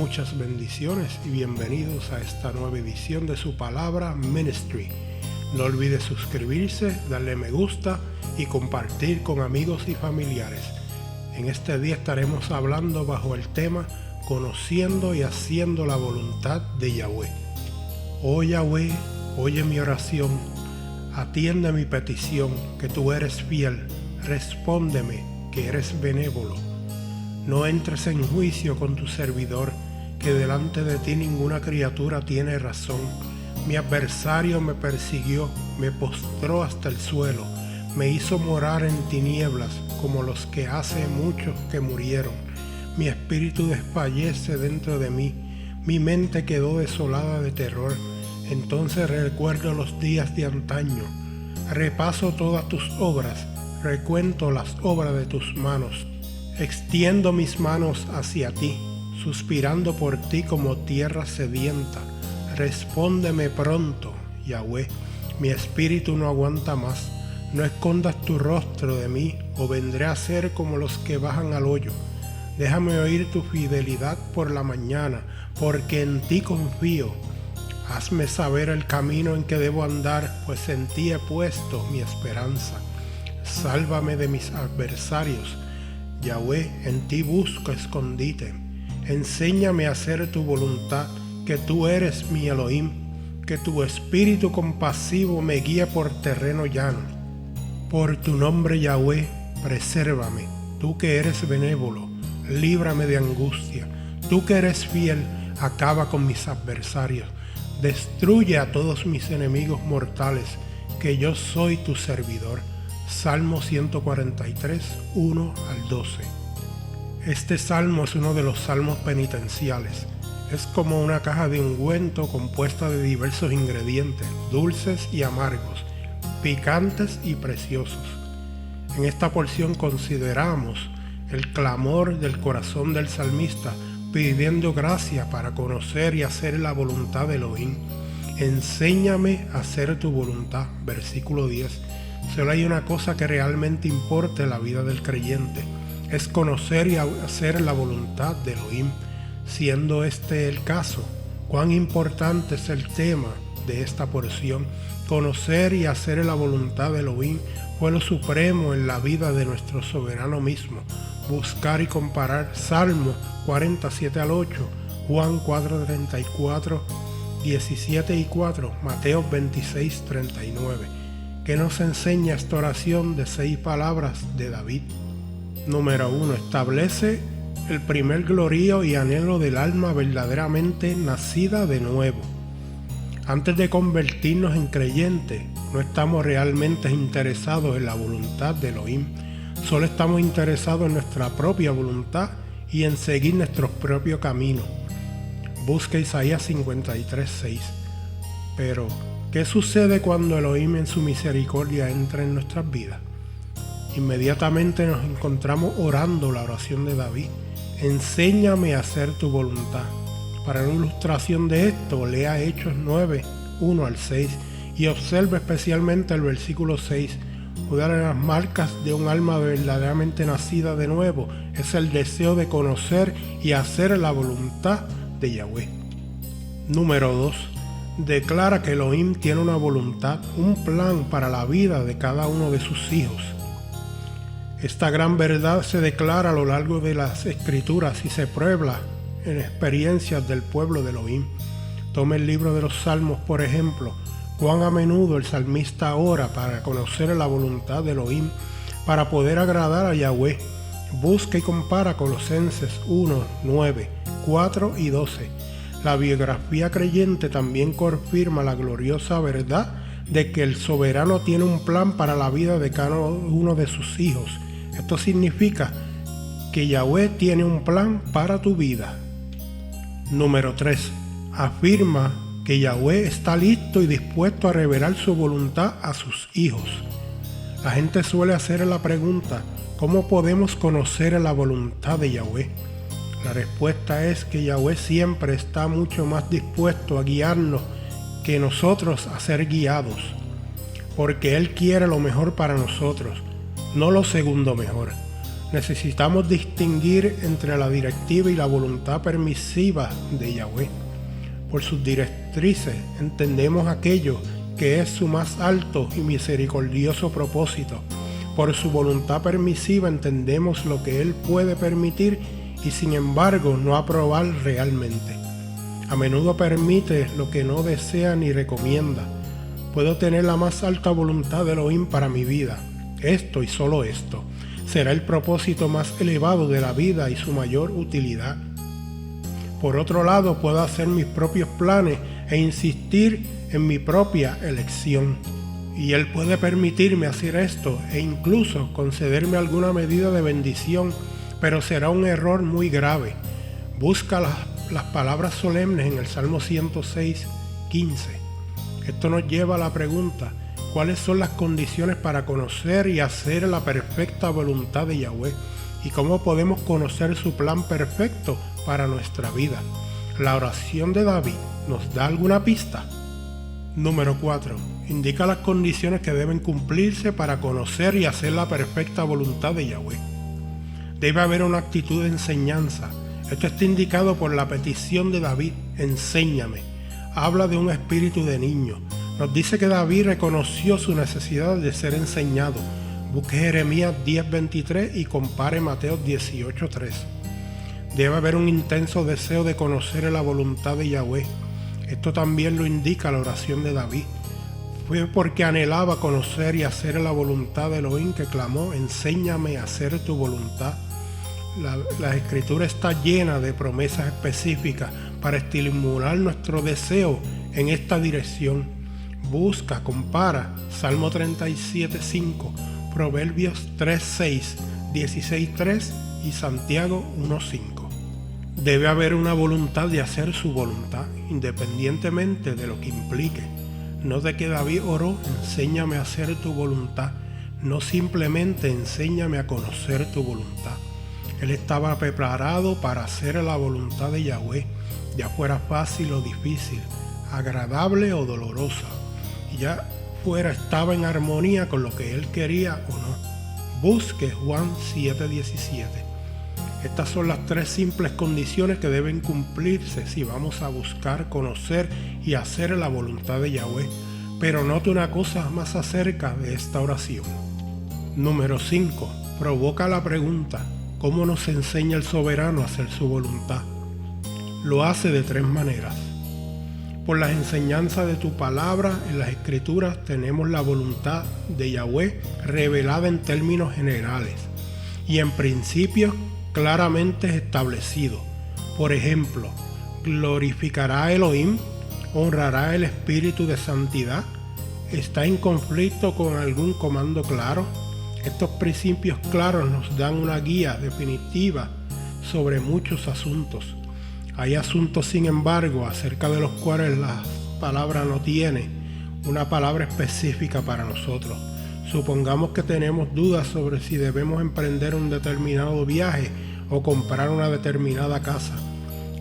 Muchas bendiciones y bienvenidos a esta nueva edición de su Palabra Ministry. No olvide suscribirse, darle me gusta y compartir con amigos y familiares. En este día estaremos hablando bajo el tema Conociendo y haciendo la voluntad de Yahweh. Oh Yahweh, oye mi oración, atiende mi petición, que tú eres fiel, respóndeme, que eres benévolo. No entres en juicio con tu servidor, que delante de ti ninguna criatura tiene razón. Mi adversario me persiguió, me postró hasta el suelo, me hizo morar en tinieblas como los que hace muchos que murieron. Mi espíritu desfallece dentro de mí, mi mente quedó desolada de terror. Entonces recuerdo los días de antaño, repaso todas tus obras, recuento las obras de tus manos. Extiendo mis manos hacia ti, suspirando por ti como tierra sedienta. Respóndeme pronto, Yahweh, mi espíritu no aguanta más. No escondas tu rostro de mí, o vendré a ser como los que bajan al hoyo. Déjame oír tu fidelidad por la mañana, porque en ti confío. Hazme saber el camino en que debo andar, pues en ti he puesto mi esperanza. Sálvame de mis adversarios. Yahweh, en ti busco escondite. Enséñame a hacer tu voluntad, que tú eres mi Elohim, que tu espíritu compasivo me guíe por terreno llano. Por tu nombre, Yahweh, presérvame, tú que eres benévolo, líbrame de angustia. Tú que eres fiel, acaba con mis adversarios. Destruye a todos mis enemigos mortales, que yo soy tu servidor. Salmo 143, 1 al 12. Este salmo es uno de los salmos penitenciales. Es como una caja de ungüento compuesta de diversos ingredientes, dulces y amargos, picantes y preciosos. En esta porción consideramos el clamor del corazón del salmista pidiendo gracia para conocer y hacer la voluntad de Elohim. Enséñame a hacer tu voluntad, versículo 10. Solo hay una cosa que realmente importa en la vida del creyente, es conocer y hacer la voluntad de Elohim. Siendo este el caso, cuán importante es el tema de esta porción. Conocer y hacer la voluntad de Elohim fue lo supremo en la vida de nuestro soberano mismo. Buscar y comparar Salmo 47 al 8, Juan 4:34, 17 y 4, Mateo 26:39. que nos enseña esta oración de 6 palabras de David. Número 1. Establece el primer glorío y anhelo del alma verdaderamente nacida de nuevo. Antes de convertirnos en creyentes, no estamos realmente interesados en la voluntad de Elohim. Solo estamos interesados en nuestra propia voluntad y en seguir nuestros propios caminos. Busca Isaías 53:6. Pero ¿qué sucede cuando Elohim en su misericordia entra en nuestras vidas? Inmediatamente nos encontramos orando la oración de David. Enséñame a hacer tu voluntad. Para una ilustración de esto, lea Hechos 9, 1 al 6 y observe especialmente el versículo 6. Una de las marcas de un alma verdaderamente nacida de nuevo es el deseo de conocer y hacer la voluntad de Yahweh. Número 2. Declara que Elohim tiene una voluntad, un plan para la vida de cada uno de sus hijos. Esta gran verdad se declara a lo largo de las Escrituras y se prueba en experiencias del pueblo de Elohim. Tome el libro de los Salmos, por ejemplo. Cuán a menudo el salmista ora para conocer la voluntad de Elohim, para poder agradar a Yahweh. Busca y compara Colosenses 1, 9, 4 y 12. La biografía creyente también confirma la gloriosa verdad de que el soberano tiene un plan para la vida de cada uno de sus hijos. Esto significa que Yahweh tiene un plan para tu vida. Número 3. Afirma que Yahweh está listo y dispuesto a revelar su voluntad a sus hijos. La gente suele hacer la pregunta, ¿cómo podemos conocer la voluntad de Yahweh? La respuesta es que Yahweh siempre está mucho más dispuesto a guiarnos que nosotros a ser guiados, porque Él quiere lo mejor para nosotros, no lo segundo mejor. Necesitamos distinguir entre la directiva y la voluntad permisiva de Yahweh. Por sus directrices entendemos aquello que es su más alto y misericordioso propósito. Por su voluntad permisiva entendemos lo que Él puede permitir y sin embargo no aprobar realmente. A menudo permite lo que no desea ni recomienda. Puedo tener la más alta voluntad de Elohim para mi vida. Esto y solo esto será el propósito más elevado de la vida y su mayor utilidad. Por otro lado, puedo hacer mis propios planes e insistir en mi propia elección. Y Él puede permitirme hacer esto e incluso concederme alguna medida de bendición, pero será un error muy grave. Busca las palabras solemnes en el Salmo 106, 15. Esto nos lleva a la pregunta: ¿cuáles son las condiciones para conocer y hacer la perfecta voluntad de Yahweh? ¿Y cómo podemos conocer su plan perfecto para nuestra vida? La oración de David nos da alguna pista. Número 4. Indica las condiciones que deben cumplirse para conocer y hacer la perfecta voluntad de Yahweh. Debe haber una actitud de enseñanza. Esto está indicado por la petición de David: enséñame. Habla de un espíritu de niño. Nos dice que David reconoció su necesidad de ser enseñado. Busque Jeremías 10:23 y compare Mateo 18:3. Debe haber un intenso deseo de conocer la voluntad de Yahweh. Esto también lo indica la oración de David. Fue porque anhelaba conocer y hacer la voluntad de Elohim que clamó: enséñame a hacer tu voluntad. La escritura está llena de promesas específicas para estimular nuestro deseo en esta dirección. Busca, compara Salmo 37:5, Proverbios 3:6, 16:3 y Santiago 1:5. Debe haber una voluntad de hacer su voluntad, independientemente de lo que implique. No de que David oró: enséñame a hacer tu voluntad, no simplemente enséñame a conocer tu voluntad. Él estaba preparado para hacer la voluntad de Yahweh, ya fuera fácil o difícil, agradable o dolorosa, y ya estaba en armonía con lo que él quería o no. Busque Juan 7:17. Estas son las 3 simples condiciones que deben cumplirse si vamos a buscar, conocer y hacer la voluntad de Yahweh. Pero note una cosa más acerca de esta oración. Número 5. Provoca la pregunta: ¿cómo nos enseña el soberano a hacer su voluntad? Lo hace de 3 maneras. Por las enseñanzas de tu palabra en las escrituras tenemos la voluntad de Yahweh revelada en términos generales y en principios claramente establecidos. Por ejemplo, glorificará a Elohim, honrará el espíritu de santidad, está en conflicto con algún comando claro. Estos principios claros nos dan una guía definitiva sobre muchos asuntos. Hay asuntos, sin embargo, acerca de los cuales la palabra no tiene una palabra específica para nosotros. Supongamos que tenemos dudas sobre si debemos emprender un determinado viaje o comprar una determinada casa.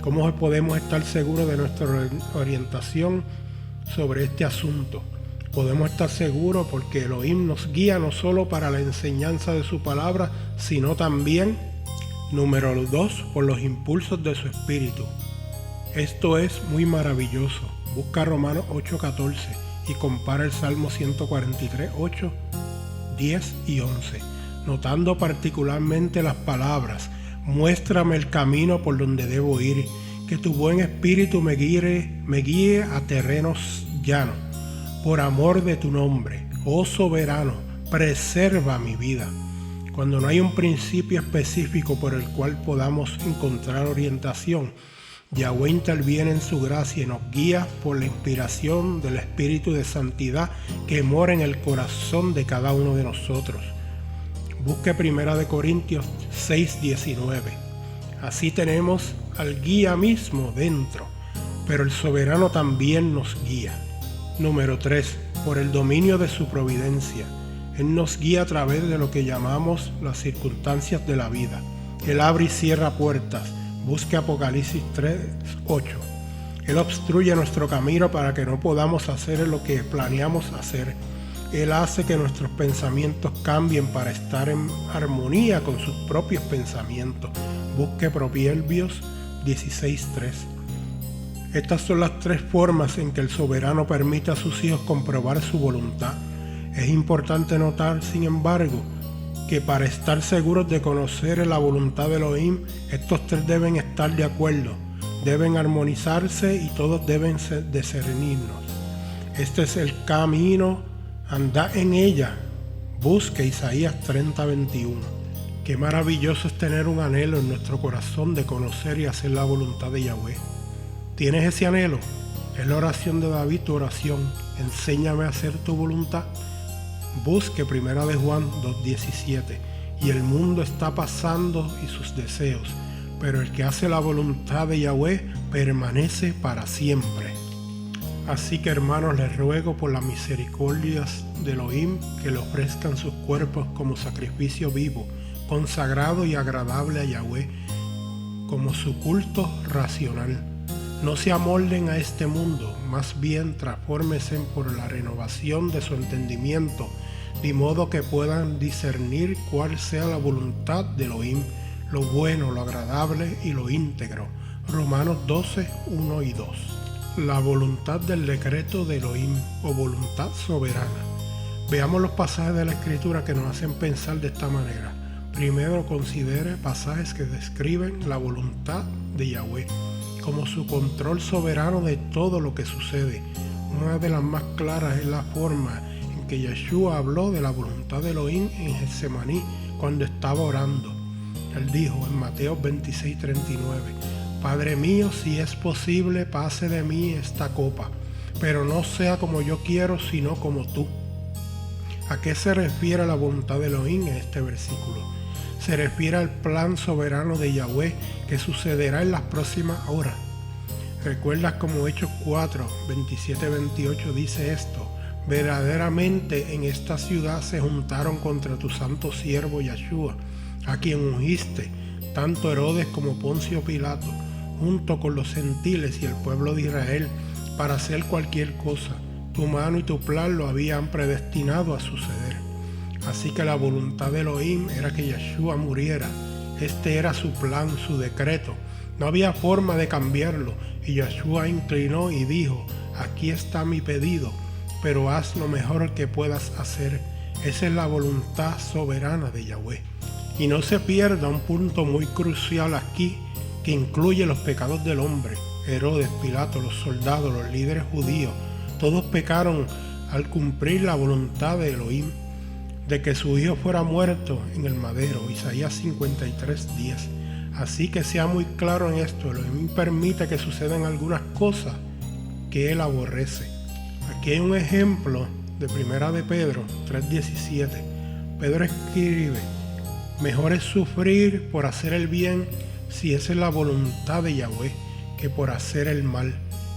¿Cómo podemos estar seguros de nuestra orientación sobre este asunto? Podemos estar seguros porque Elohim nos guía no solo para la enseñanza de su palabra, sino también, número 2, por los impulsos de su espíritu. Esto es muy maravilloso. Busca Romanos 8:14 y compara el Salmo 143, 8, 10 y 11, notando particularmente las palabras: muéstrame el camino por donde debo ir, que tu buen espíritu me guíe a terrenos llanos. Por amor de tu nombre, oh soberano, preserva mi vida. Cuando no hay un principio específico por el cual podamos encontrar orientación, Yahweh interviene en su gracia y nos guía por la inspiración del Espíritu de Santidad que mora en el corazón de cada uno de nosotros. Busque 1 Corintios 6:19. Así tenemos al guía mismo dentro, pero el soberano también nos guía. Número 3. Por el dominio de su providencia. Él nos guía a través de lo que llamamos las circunstancias de la vida. Él abre y cierra puertas. Busque Apocalipsis 3:8. Él obstruye nuestro camino para que no podamos hacer lo que planeamos hacer. Él hace que nuestros pensamientos cambien para estar en armonía con sus propios pensamientos. Busque Proverbios 16:3. Estas son las 3 formas en que el soberano permite a sus hijos comprobar su voluntad. Es importante notar, sin embargo, que para estar seguros de conocer la voluntad de Elohim, estos 3 deben estar de acuerdo, deben armonizarse y todos deben discernirnos. Este es el camino, andad en ella. Busque Isaías 30:21. Qué maravilloso es tener un anhelo en nuestro corazón de conocer y hacer la voluntad de Yahweh. ¿Tienes ese anhelo? Es la oración de David, tu oración. Enséñame a hacer tu voluntad. Busque 1 de Juan 2:17. Y el mundo está pasando y sus deseos, pero el que hace la voluntad de Yahweh permanece para siempre. Así que, hermanos, les ruego por las misericordias de Elohim que le ofrezcan sus cuerpos como sacrificio vivo, consagrado y agradable a Yahweh, como su culto racional. No se amolden a este mundo, más bien transfórmense por la renovación de su entendimiento, de modo que puedan discernir cuál sea la voluntad de Elohim, lo bueno, lo agradable y lo íntegro. Romanos 12:1 y 2. La voluntad del decreto de Elohim o voluntad soberana. Veamos los pasajes de la Escritura que nos hacen pensar de esta manera. Primero, considere pasajes que describen la voluntad de Yahweh como su control soberano de todo lo que sucede. Una de las más claras es la forma en que Yeshua habló de la voluntad de Elohim en Getsemaní cuando estaba orando. Él dijo en Mateo 26:39, Padre mío, si es posible, pase de mí esta copa, pero no sea como yo quiero, sino como tú. ¿A qué se refiere la voluntad de Elohim en este versículo? Se refiere al plan soberano de Yahweh que sucederá en las próximas horas. ¿Recuerdas como Hechos 4, 27-28 dice esto? Verdaderamente en esta ciudad se juntaron contra tu santo siervo Yeshua, a quien ungiste, tanto Herodes como Poncio Pilato, junto con los gentiles y el pueblo de Israel, para hacer cualquier cosa. Tu mano y tu plan lo habían predestinado a suceder. Así que la voluntad de Elohim era que Yeshua muriera. Este era su plan, su decreto. No había forma de cambiarlo. Y Yeshua inclinó y dijo, aquí está mi pedido, pero haz lo mejor que puedas hacer. Esa es la voluntad soberana de Yahweh. Y no se pierda un punto muy crucial aquí, que incluye los pecados del hombre. Herodes, Pilato, los soldados, los líderes judíos, todos pecaron al cumplir la voluntad de Elohim, de que su hijo fuera muerto en el madero, Isaías 53:10. Así que sea muy claro en esto, Elohim permite que sucedan algunas cosas que él aborrece. Aquí hay un ejemplo de 1 de Pedro 3:17. Pedro escribe, mejor es sufrir por hacer el bien si esa es la voluntad de Yahweh, que por hacer el mal.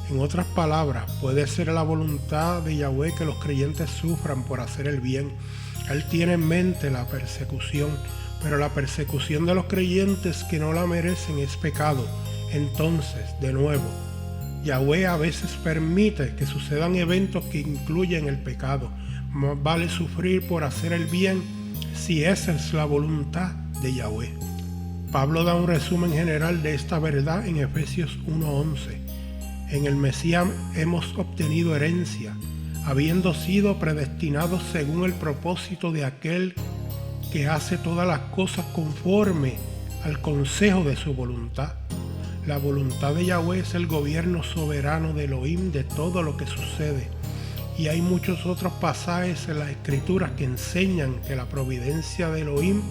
En otras palabras, puede ser la voluntad de Yahweh que los creyentes sufran por hacer el bien. Él tiene en mente la persecución, pero la persecución de los creyentes que no la merecen es pecado. Entonces, de nuevo, Yahweh a veces permite que sucedan eventos que incluyen el pecado. Más vale sufrir por hacer el bien si esa es la voluntad de Yahweh. Pablo da un resumen general de esta verdad en Efesios 1:11. En el Mesías hemos obtenido herencia, habiendo sido predestinados según el propósito de aquel que hace todas las cosas conforme al consejo de su voluntad. La voluntad de Yahweh es el gobierno soberano de Elohim de todo lo que sucede. Y hay muchos otros pasajes en las Escrituras que enseñan que la providencia de Elohim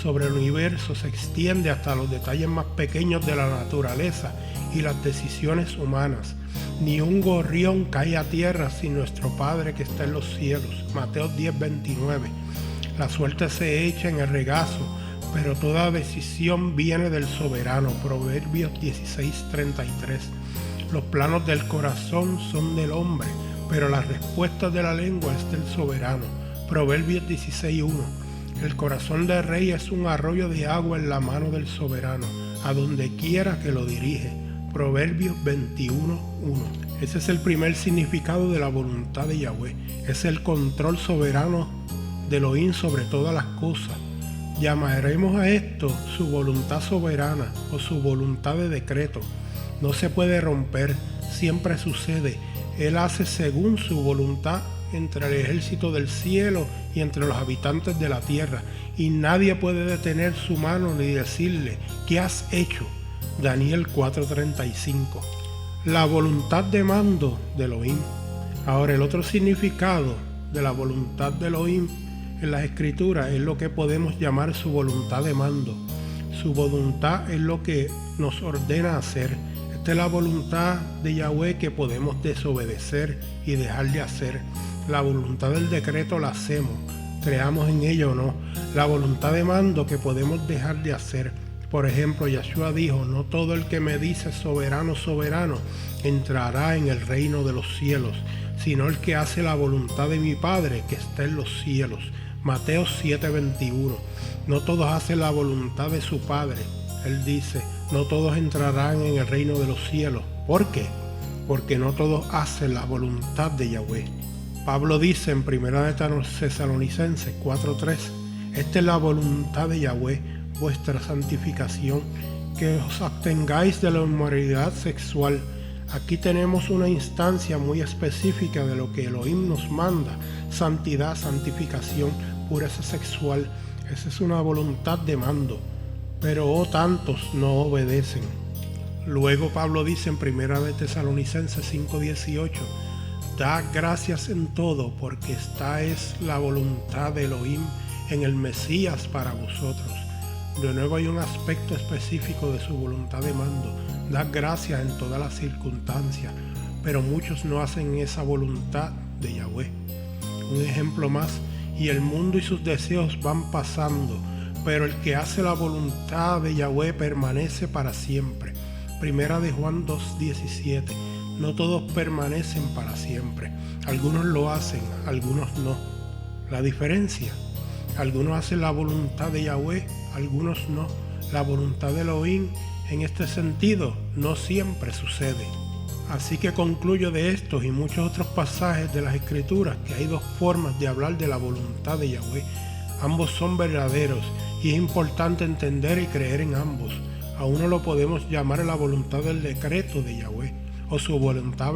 sobre el universo se extiende hasta los detalles más pequeños de la naturaleza y las decisiones humanas. Ni un gorrión cae a tierra sin nuestro Padre que está en los cielos. Mateo 10:29. La suerte se echa en el regazo, pero toda decisión viene del soberano. Proverbios 16:33. Los planos del corazón son del hombre, pero las respuestas de la lengua es del soberano. Proverbios 16:1. El corazón del rey es un arroyo de agua en la mano del soberano, a donde quiera que lo dirige. Proverbios 21:1. Ese es el primer significado de la voluntad de Yahweh. Es el control soberano de Elohim sobre todas las cosas. Llamaremos a esto su voluntad soberana o su voluntad de decreto. No se puede romper, siempre sucede. Él hace según su voluntad entre el ejército del cielo y entre los habitantes de la tierra, y nadie puede detener su mano ni decirle: ¿qué has hecho? Daniel 4:35. La voluntad de mando de Elohim. Ahora, el otro significado de la voluntad de Elohim en las escrituras es lo que podemos llamar su voluntad de mando. Su voluntad es lo que nos ordena hacer. Esta es la voluntad de Yahweh que podemos desobedecer y dejar de hacer. La voluntad del decreto la hacemos, creamos en ella o no. La voluntad de mando que podemos dejar de hacer. Por ejemplo, Yahshua dijo: no todo el que me dice soberano, soberano, entrará en el reino de los cielos, sino el que hace la voluntad de mi Padre que está en los cielos. Mateo 7:21. No todos hacen la voluntad de su Padre. Él dice: no todos entrarán en el reino de los cielos. ¿Por qué? Porque no todos hacen la voluntad de Yahweh. Pablo dice en 1 Tesalonicenses 4:3: esta es la voluntad de Yahweh, vuestra santificación, que os abstengáis de la inmoralidad sexual. Aquí tenemos una instancia muy específica de lo que Elohim nos manda: santidad, santificación, pureza sexual. Esa es una voluntad de mando, pero tantos no obedecen. Luego Pablo dice en 1 Tesalonicenses 5:18: dad gracias en todo, porque esta es la voluntad de Elohim en el Mesías para vosotros. De nuevo hay un aspecto específico de su voluntad de mando: dad gracias en todas las circunstancias, pero muchos no hacen esa voluntad de Yahweh. Un ejemplo más: y el mundo y sus deseos van pasando, pero el que hace la voluntad de Yahweh permanece para siempre. Primera de Juan 2:17. No todos permanecen para siempre. Algunos lo hacen, algunos no. La diferencia: algunos hacen la voluntad de Yahweh, algunos no. La voluntad de Elohim en este sentido no siempre sucede. Así que concluyo de estos y muchos otros pasajes de las Escrituras que hay dos formas de hablar de la voluntad de Yahweh. Ambos son verdaderos y es importante entender y creer en ambos. A uno lo podemos llamar la voluntad del decreto de Yahweh o su voluntad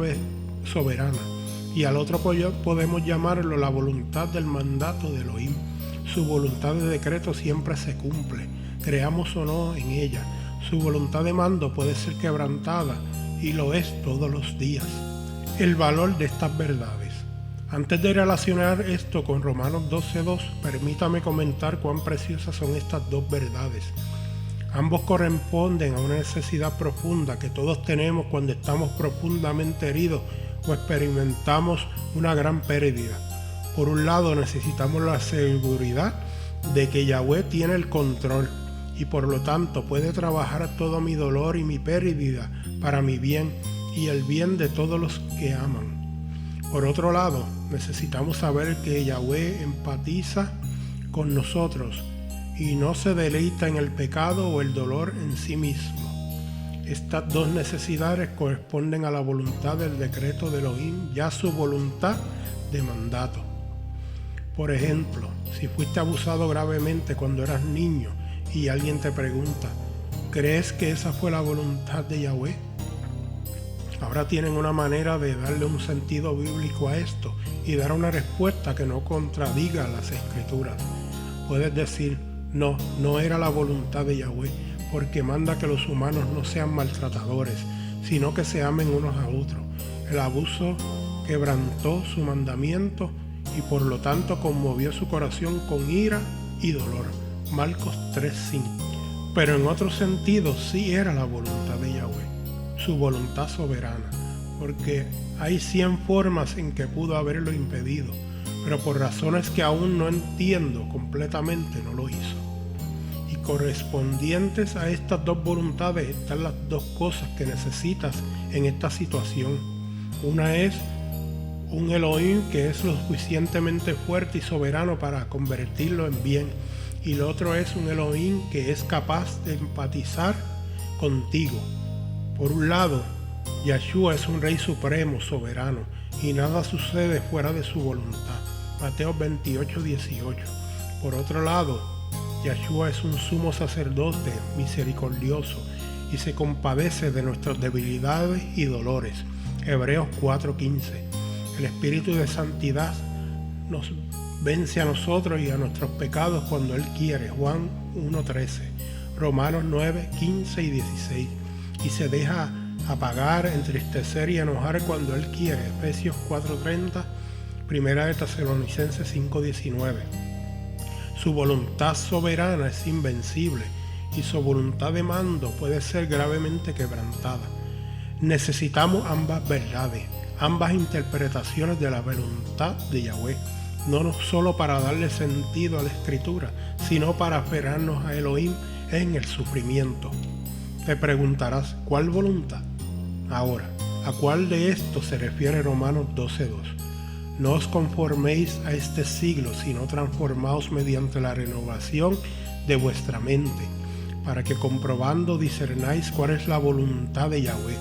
soberana, y al otro podemos llamarlo la voluntad del mandato de Elohim. Su voluntad de decreto siempre se cumple, creamos o no en ella. Su voluntad de mando puede ser quebrantada, y lo es todos los días. El valor de estas verdades. Antes de relacionar esto con Romanos 12:2, permítame comentar cuán preciosas son estas dos verdades. Ambos corresponden a una necesidad profunda que todos tenemos cuando estamos profundamente heridos o experimentamos una gran pérdida. Por un lado, necesitamos la seguridad de que Yahweh tiene el control y por lo tanto puede trabajar todo mi dolor y mi pérdida para mi bien y el bien de todos los que aman. Por otro lado, necesitamos saber que Yahweh empatiza con nosotros y no se deleita en el pecado o el dolor en sí mismo. Estas dos necesidades corresponden a la voluntad del decreto de Elohim, ya su voluntad de mandato. Por ejemplo, si fuiste abusado gravemente cuando eras niño y alguien te pregunta: ¿crees que esa fue la voluntad de Yahweh? Ahora tienen una manera de darle un sentido bíblico a esto y dar una respuesta que no contradiga las Escrituras. Puedes decir: no era la voluntad de Yahweh, porque manda que los humanos no sean maltratadores, sino que se amen unos a otros. El abuso quebrantó su mandamiento y por lo tanto conmovió su corazón con ira y dolor. Marcos 3:5. Pero en otro sentido sí era la voluntad de Yahweh, su voluntad soberana, porque hay 100 formas en que pudo haberlo impedido, pero por razones que aún no entiendo completamente no lo hizo. Y correspondientes a estas dos voluntades están las dos cosas que necesitas en esta situación. Una es un Elohim que es lo suficientemente fuerte y soberano para convertirlo en bien, y lo otro es un Elohim que es capaz de empatizar contigo. Por un lado, Yahshua es un Rey supremo, soberano, y nada sucede fuera de su voluntad. Mateo 28:18. Por otro lado, Yahshua es un sumo sacerdote misericordioso y se compadece de nuestras debilidades y dolores. Hebreos 4:15. El Espíritu de Santidad nos vence a nosotros y a nuestros pecados cuando Él quiere. Juan 1:13. Romanos 9:15 y 16. Y se deja apagar, entristecer y enojar cuando Él quiere. Efesios 4:30. Primera de Tesalonicenses 5:19. Su voluntad soberana es invencible y su voluntad de mando puede ser gravemente quebrantada. Necesitamos ambas verdades, ambas interpretaciones de la voluntad de Yahweh, no solo para darle sentido a la Escritura, sino para aferrarnos a Elohim en el sufrimiento. Te preguntarás, ¿cuál voluntad? Ahora, ¿a cuál de estos se refiere Romanos 12:2? No os conforméis a este siglo, sino transformaos mediante la renovación de vuestra mente, para que comprobando discernáis cuál es la voluntad de Yahweh,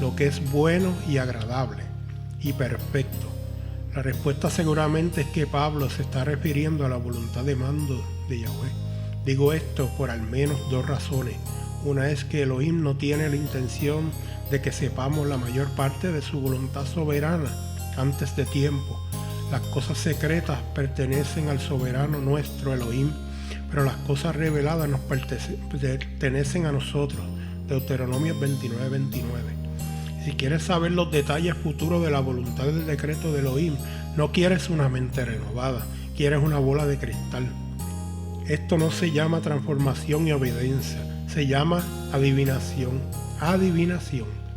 lo que es bueno y agradable y perfecto. La respuesta seguramente es que Pablo se está refiriendo a la voluntad de mando de Yahweh. Digo esto por al menos dos razones. Una es que Elohim no tiene la intención de que sepamos la mayor parte de su voluntad soberana antes de tiempo. Las cosas secretas pertenecen al soberano nuestro Elohim, pero las cosas reveladas nos pertenecen a nosotros. Deuteronomio 29:29. Si quieres saber los detalles futuros de la voluntad del decreto de Elohim, no quieres una mente renovada, quieres una bola de cristal. Esto no se llama transformación y obediencia, se llama adivinación.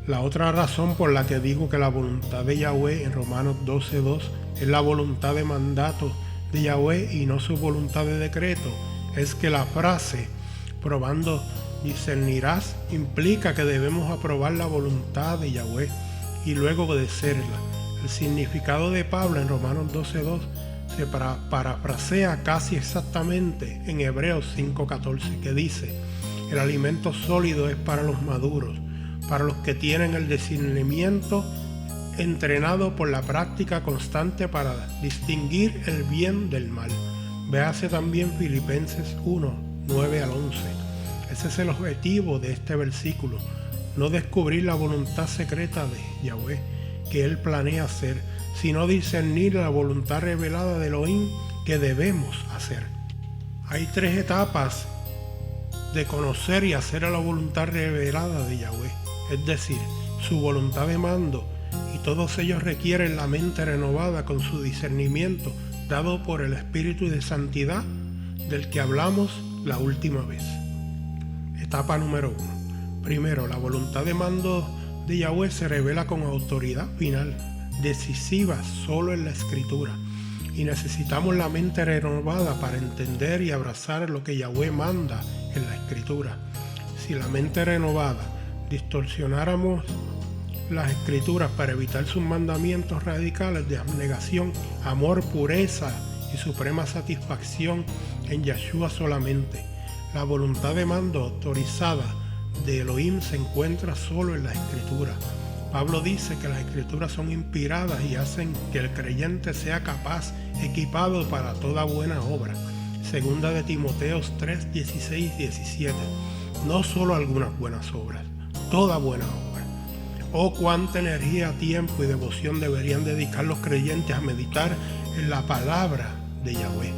La otra razón por la que digo que la voluntad de Yahweh en Romanos 12:2 es la voluntad de mandato de Yahweh y no su voluntad de decreto, es que la frase probando discernirás implica que debemos aprobar la voluntad de Yahweh y luego obedecerla. El significado de Pablo en Romanos 12:2 se parafrasea casi exactamente en Hebreos 5:14, que dice: el alimento sólido es para los maduros, para los que tienen el discernimiento entrenado por la práctica constante para distinguir el bien del mal. Véase también Filipenses 1:9-11. Ese es el objetivo de este versículo, no descubrir la voluntad secreta de Yahweh que Él planea hacer, sino discernir la voluntad revelada de Elohim que debemos hacer. Hay tres etapas de conocer y hacer a la voluntad revelada de Yahweh, es decir, su voluntad de mando, y todos ellos requieren la mente renovada con su discernimiento dado por el Espíritu de Santidad del que hablamos la última vez. Etapa número 1. Primero, la voluntad de mando de Yahweh se revela con autoridad final, decisiva solo en la Escritura, y necesitamos la mente renovada para entender y abrazar lo que Yahweh manda en la Escritura. Si la mente renovada distorsionáramos las Escrituras para evitar sus mandamientos radicales de abnegación, amor, pureza y suprema satisfacción en Yahshua solamente, la voluntad de mando autorizada de Elohim se encuentra solo en la Escritura. Pablo dice que las Escrituras son inspiradas y hacen que el creyente sea capaz, equipado para toda buena obra. Segunda de Timoteo 3:16-17. No solo algunas buenas obras, toda buena obra. Oh, cuánta energía, tiempo y devoción deberían dedicar los creyentes a meditar en la palabra de Yahweh.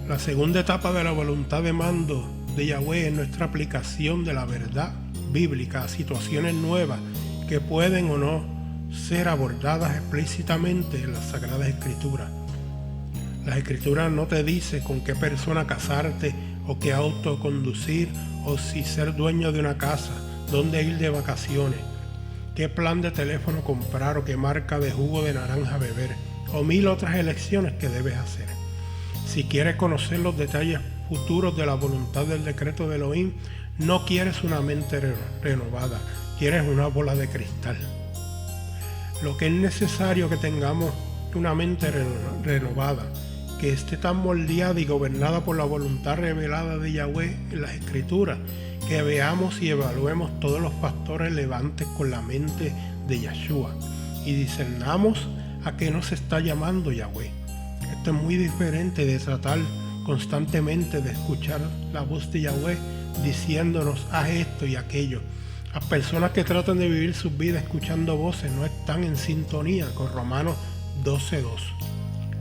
La segunda etapa de la voluntad de mando de Yahweh es nuestra aplicación de la verdad bíblica a situaciones nuevas que pueden o no ser abordadas explícitamente en las Sagradas Escrituras. Las Escrituras no te dicen con qué persona casarte o qué auto conducir o si ser dueño de una casa, dónde ir de vacaciones, qué plan de teléfono comprar o qué marca de jugo de naranja beber o mil otras elecciones que debes hacer. Si quieres conocer los detalles futuros de la voluntad del decreto de Elohim, no quieres una mente renovada, quieres una bola de cristal. Lo que es necesario que tengamos una mente renovada, que esté tan moldeada y gobernada por la voluntad revelada de Yahweh en las Escrituras, que veamos y evaluemos todos los factores relevantes con la mente de Yeshua y discernamos a qué nos está llamando Yahweh. Esto es muy diferente de tratar constantemente de escuchar la voz de Yahweh diciéndonos haz esto y aquello. Las personas que tratan de vivir sus vidas escuchando voces no están en sintonía con Romanos 12:2.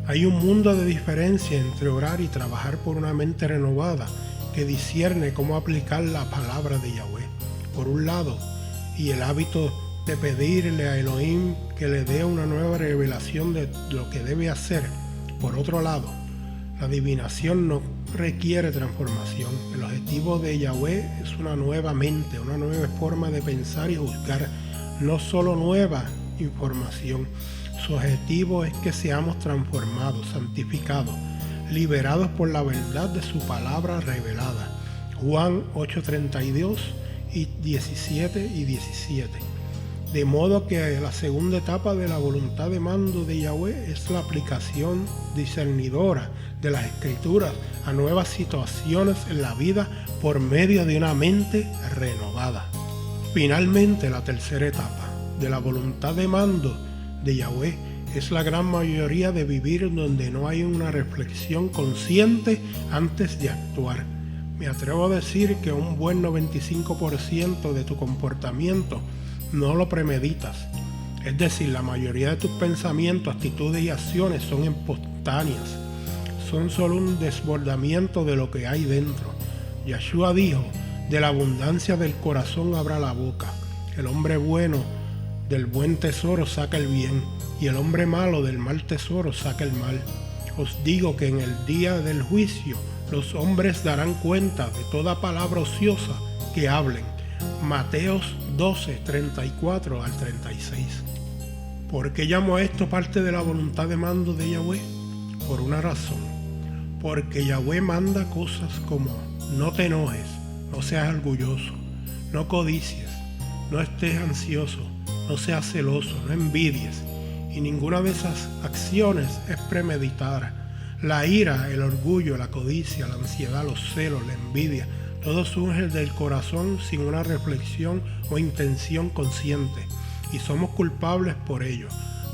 Hay un mundo de diferencia entre orar y trabajar por una mente renovada que discierne cómo aplicar la palabra de Yahweh, por un lado, y el hábito de pedirle a Elohim que le dé una nueva revelación de lo que debe hacer, por otro lado. La adivinación no requiere transformación. El objetivo de Yahweh es una nueva mente, una nueva forma de pensar y juzgar, no solo nueva información. Su objetivo es que seamos transformados, santificados, liberados por la verdad de su palabra revelada. Juan 8:32 y 17 y 17. De modo que la segunda etapa de la voluntad de mando de Yahweh es la aplicación discernidora de las Escrituras a nuevas situaciones en la vida por medio de una mente renovada. Finalmente, la tercera etapa de la voluntad de mando de Yahweh es la gran mayoría de vivir donde no hay una reflexión consciente antes de actuar. Me atrevo a decir que un buen 95% de tu comportamiento no lo premeditas. Es decir, la mayoría de tus pensamientos, actitudes y acciones son espontáneas. Son solo un desbordamiento de lo que hay dentro. Yeshua dijo, de la abundancia del corazón abra la boca. El hombre bueno del buen tesoro saca el bien, y el hombre malo del mal tesoro saca el mal. Os digo que en el día del juicio los hombres darán cuenta de toda palabra ociosa que hablen. Mateos 12:34 al 36. ¿Por qué llamo a esto parte de la voluntad de mando de Yahweh? Por una razón. Porque Yahweh manda cosas como no te enojes, no seas orgulloso, no codicies, no estés ansioso, no seas celoso, no envidies. Y ninguna de esas acciones es premeditada. La ira, el orgullo, la codicia, la ansiedad, los celos, la envidia, todo surge del corazón sin una reflexión o intención consciente, y somos culpables por ello.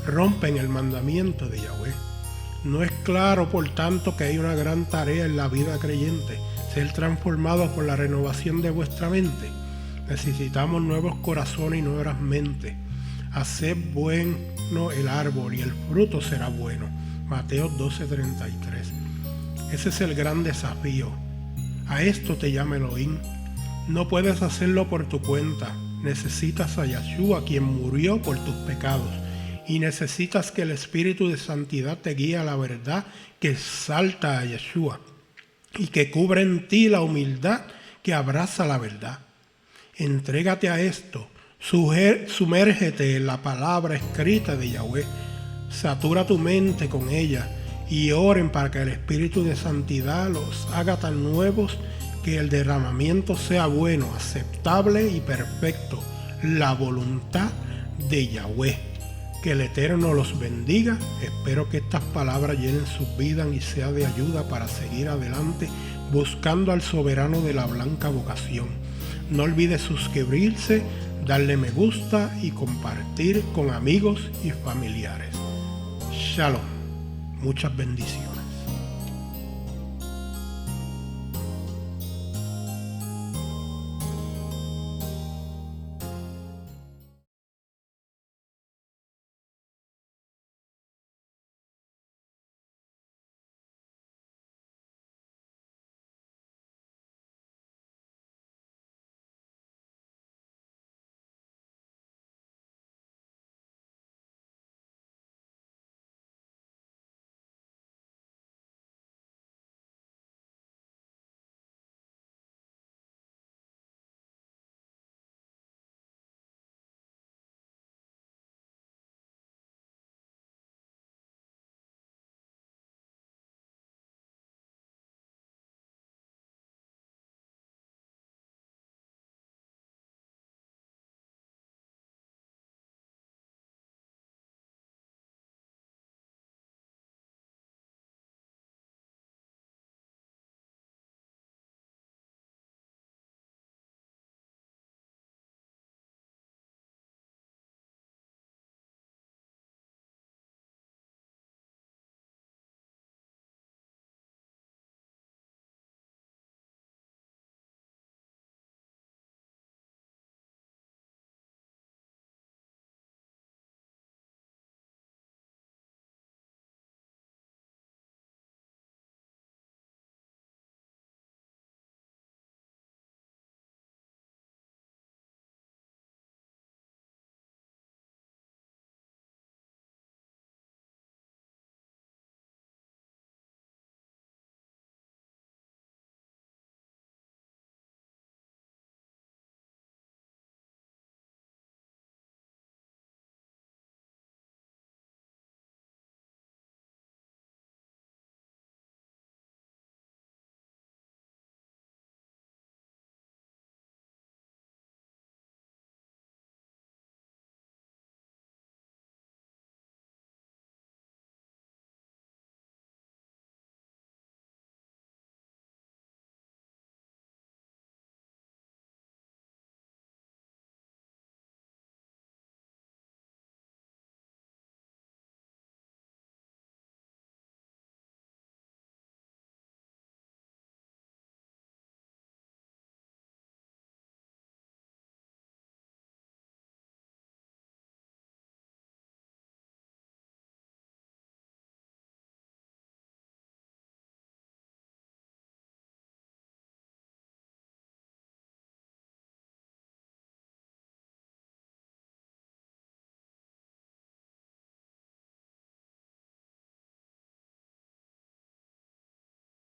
Rompen el mandamiento de Yahweh. No es claro, por tanto, que hay una gran tarea en la vida creyente, ser transformados por la renovación de vuestra mente. Necesitamos nuevos corazones y nuevas mentes. Haced bueno el árbol y el fruto será bueno. Mateo 12:33. Ese es el gran desafío. A esto te llama Elohim. No puedes hacerlo por tu cuenta. Necesitas a Yeshua, quien murió por tus pecados. Y necesitas que el Espíritu de Santidad te guíe a la verdad que exalta a Yeshua y que cubre en ti la humildad que abraza la verdad. Entrégate a esto. Sumérgete en la palabra escrita de Yahweh. Satura tu mente con ella y oren para que el Espíritu de Santidad los haga tan nuevos que el derramamiento sea bueno, aceptable y perfecto, la voluntad de Yahweh. Que el Eterno los bendiga. Espero que estas palabras llenen sus vidas y sea de ayuda para seguir adelante buscando al soberano de la blanca vocación. No olvides suscribirse, darle me gusta y compartir con amigos y familiares. Shalom. Muchas bendiciones.